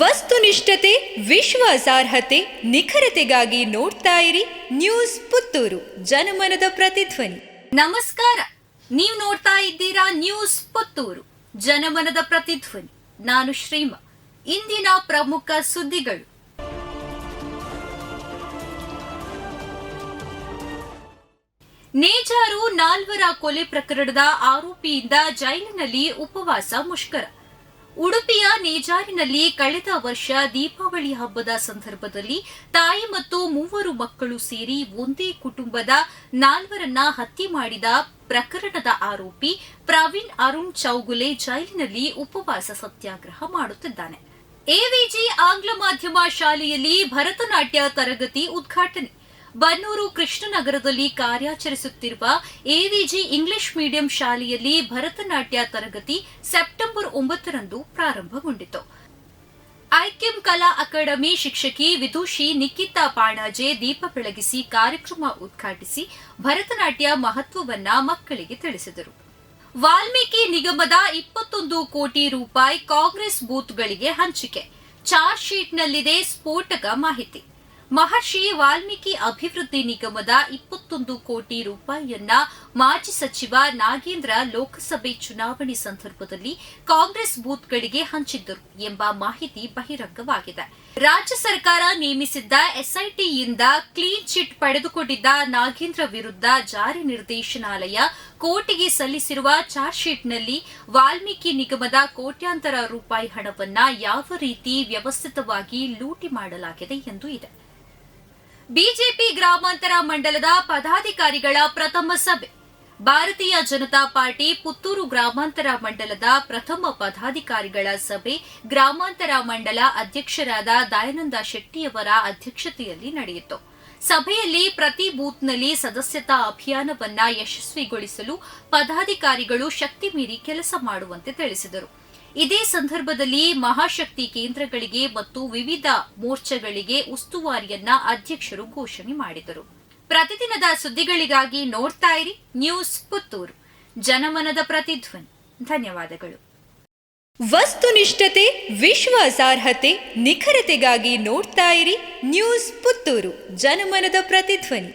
ವಸ್ತುನಿಷ್ಠತೆ, ವಿಶ್ವಾಸಾರ್ಹತೆ, ನಿಖರತೆಗಾಗಿ ನೋಡ್ತಾ ಇರಿ ನ್ಯೂಸ್ ಪುತ್ತೂರು, ಜನಮನದ ಪ್ರತಿಧ್ವನಿ. ನಮಸ್ಕಾರ, ನೀವು ನೋಡ್ತಾ ಇದ್ದೀರಾ ನ್ಯೂಸ್ ಪುತ್ತೂರು, ಜನಮನದ ಪ್ರತಿಧ್ವನಿ. ನಾನು ಶ್ರೀಮಾ. ಇಂದಿನ ಪ್ರಮುಖ ಸುದ್ದಿಗಳು. ನೇಜಾರು ನಾಲ್ವರ ಕೊಲೆ ಪ್ರಕರಣದ ಆರೋಪಿಯಿಂದ ಜೈಲಿನಲ್ಲಿ ಉಪವಾಸ ಮುಷ್ಕರ. ಉಡುಪಿಯ ನೇಜಾರಿನಲ್ಲಿ ಕಳೆದ ವರ್ಷ ದೀಪಾವಳಿ ಹಬ್ಬದ ಸಂದರ್ಭದಲ್ಲಿ ತಾಯಿ ಮತ್ತು 3 ಮಕ್ಕಳು ಸೇರಿ ಒಂದೇ ಕುಟುಂಬದ 4ರನ್ನ ಹತ್ಯೆ ಮಾಡಿದ ಪ್ರಕರಣದ ಆರೋಪಿ ಪ್ರವೀಣ್ ಅರುಣ್ ಚೌಗುಲೆ ಜೈಲಿನಲ್ಲಿ ಉಪವಾಸ ಸತ್ಯಾಗ್ರಹ ಮಾಡುತ್ತಿದ್ದಾನೆ. ಎವಿಜಿ ಆಂಗ್ಲ ಮಾಧ್ಯಮ ಶಾಲೆಯಲ್ಲಿ ಭರತನಾಟ್ಯ ತರಗತಿ ಉದ್ಘಾಟನೆ. ಬನ್ನೂರು ಕೃಷ್ಣನಗರದಲ್ಲಿ ಕಾರ್ಯಾಚರಿಸುತ್ತಿರುವ ಎವಿಜಿ ಇಂಗ್ಲಿಷ್ ಮೀಡಿಯಂ ಶಾಲೆಯಲ್ಲಿ ಭರತನಾಟ್ಯ ತರಗತಿ ಸೆಪ್ಟೆಂಬರ್ 9ರಂದು ಪ್ರಾರಂಭಗೊಂಡಿತು. ಐಕ್ಯಂ ಕಲಾ ಅಕಾಡೆಮಿ ಶಿಕ್ಷಕಿ ವಿದುಷಿ ನಿಖಿತಾ ಪಾಣಾಜೆ ದೀಪ ಬೆಳಗಿಸಿ ಕಾರ್ಯಕ್ರಮ ಉದ್ಘಾಟಿಸಿ ಭರತನಾಟ್ಯ ಮಹತ್ವವನ್ನ ಮಕ್ಕಳಿಗೆ ತಿಳಿಸಿದರು. ವಾಲ್ಮೀಕಿ ನಿಗಮದ 21 ಕೋಟಿ ರೂಪಾಯಿ ಕಾಂಗ್ರೆಸ್ ಬೂತ್ಗಳಿಗೆ ಹಂಚಿಕೆ. ಚಾರ್ಜ್ ಶೀಟ್ನಲ್ಲಿದೆ ಸ್ಫೋಟಕ ಮಾಹಿತಿ. ಮಹರ್ಷಿ ವಾಲ್ಮೀಕಿ ಅಭಿವೃದ್ಧಿ ನಿಗಮದ 21 ಕೋಟಿ ರೂಪಾಯಿಯನ್ನ ಮಾಜಿ ಸಚಿವ ನಾಗೇಂದ್ರ ಲೋಕಸಭೆ ಚುನಾವಣೆ ಸಂದರ್ಭದಲ್ಲಿ ಕಾಂಗ್ರೆಸ್ ಬೂತ್ಗಳಿಗೆ ಹಂಚಿದ್ದರು ಎಂಬ ಮಾಹಿತಿ ಬಹಿರಂಗವಾಗಿದೆ. ರಾಜ್ಯ ಸರ್ಕಾರ ನೇಮಿಸಿದ್ದ ಎಸ್ಐಟಿಯಿಂದ ಕ್ಲೀನ್ ಚಿಟ್ ಪಡೆದುಕೊಂಡಿದ್ದ ನಾಗೇಂದ್ರ ವಿರುದ್ಧ ಜಾರಿ ನಿರ್ದೇಶನಾಲಯ ಕೋರ್ಟಿಗೆ ಸಲ್ಲಿಸಿರುವ ಚಾರ್ಜ್ ಶೀಟ್ನಲ್ಲಿ ವಾಲ್ಮೀಕಿ ನಿಗಮದ ಕೋಟ್ಯಾಂತರ ರೂಪಾಯಿ ಹಣವನ್ನ ಯಾವ ರೀತಿ ವ್ಯವಸ್ಥಿತವಾಗಿ ಲೂಟಿ ಮಾಡಲಾಗಿದೆ ಎಂದು ಇದೆ. ಬಿಜೆಪಿ ಗ್ರಾಮಾಂತರ ಮಂಡಲದ ಪದಾಧಿಕಾರಿಗಳ ಪ್ರಥಮ ಸಭೆ. ಭಾರತೀಯ ಜನತಾ ಪಾರ್ಟಿ ಪುತ್ತೂರು ಗ್ರಾಮಾಂತರ ಮಂಡಲದ ಪ್ರಥಮ ಪದಾಧಿಕಾರಿಗಳ ಸಭೆ ಗ್ರಾಮಾಂತರ ಮಂಡಲ ಅಧ್ಯಕ್ಷರಾದ ದಯಾನಂದ ಶೆಟ್ಟಿಯವರ ಅಧ್ಯಕ್ಷತೆಯಲ್ಲಿ ನಡೆಯಿತು. ಸಭೆಯಲ್ಲಿ ಪ್ರತಿ ಬೂತ್ನಲ್ಲಿ ಸದಸ್ಯತಾ ಅಭಿಯಾನವನ್ನ ಯಶಸ್ವಿಗೊಳಿಸಲು ಪದಾಧಿಕಾರಿಗಳು ಶಕ್ತಿ ಮೀರಿ ಕೆಲಸ ಮಾಡುವಂತೆ ತಿಳಿಸಿದರು. ಇದೇ ಸಂದರ್ಭದಲ್ಲಿ ಮಹಾಶಕ್ತಿ ಕೇಂದ್ರಗಳಿಗೆ ಮತ್ತು ವಿವಿಧ ಮೋರ್ಚಾಗಳಿಗೆ ಉಸ್ತುವಾರಿಯನ್ನ ಅಧ್ಯಕ್ಷರು ಘೋಷಣೆ ಮಾಡಿದರು. ಪ್ರತಿದಿನದ ಸುದ್ದಿಗಳಿಗಾಗಿ ನೋಡ್ತಾ ಇರಿ ನ್ಯೂಸ್ ಪುತ್ತೂರು, ಜನಮನದ ಪ್ರತಿಧ್ವನಿ. ಧನ್ಯವಾದಗಳು. ವಸ್ತುನಿಷ್ಠತೆ, ವಿಶ್ವಾಸಾರ್ಹತೆ, ನಿಖರತೆಗಾಗಿ ನೋಡ್ತಾ ಇರಿ ನ್ಯೂಸ್ ಪುತ್ತೂರು, ಜನಮನದ ಪ್ರತಿಧ್ವನಿ.